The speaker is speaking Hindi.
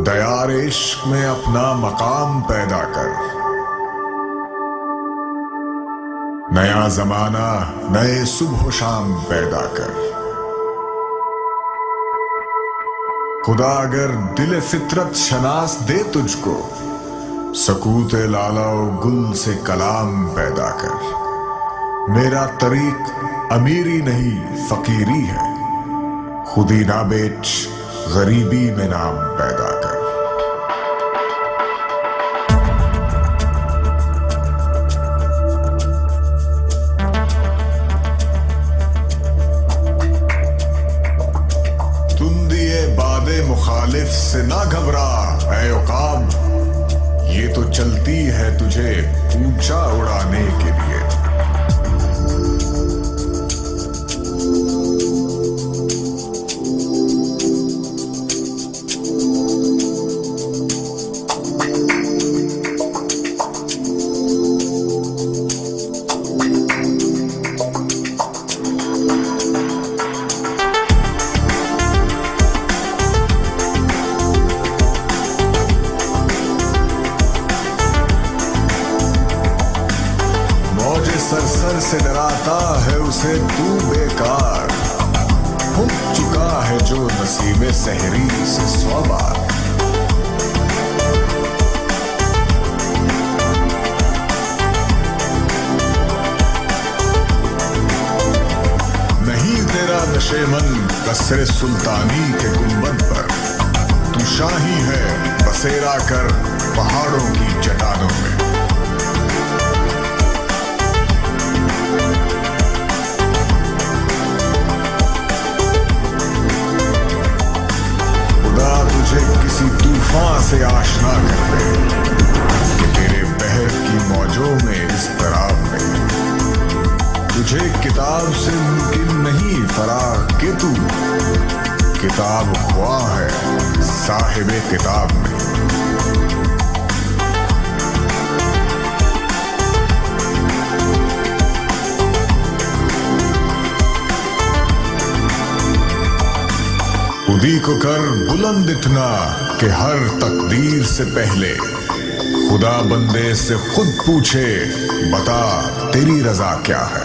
खुदयार इश्क में अपना मकाम पैदा कर। नया जमाना नए सुबह शाम पैदा कर। खुदा अगर दिल फितरत शनास दे तुझको, सकूते लाला गुल से कलाम पैदा कर। मेरा तरीक अमीरी नहीं फकीरी है, खुदी ना बेच गरीबी में नाम पैदा कर। तुम दिए बादे मुखालिफ से ना घबरा ऐ उकाब, ये तो चलती है तुझे ऊंचा उड़ाने के लिए। सर से डराता है उसे तू बेकार, हो चुका है जो नसीबे सहरी से 100 बार। नहीं तेरा नशेमन कसरे सुल्तानी के गुंबद पर, तू शाही है बसेरा कर पहाड़ों की चट्टानों में। किसी तूफान से आशना कर दे कि तेरे बहर की मौजों में इज़्तिराब नहीं। तुझे किताब से मुमकिन नहीं फराग कि तू किताब ख्वाह है साहिबे किताब में। खुदी को कर बुलंद इतना कि हर तकदीर से पहले खुदा बंदे से खुद पूछे, बता तेरी रजा क्या है।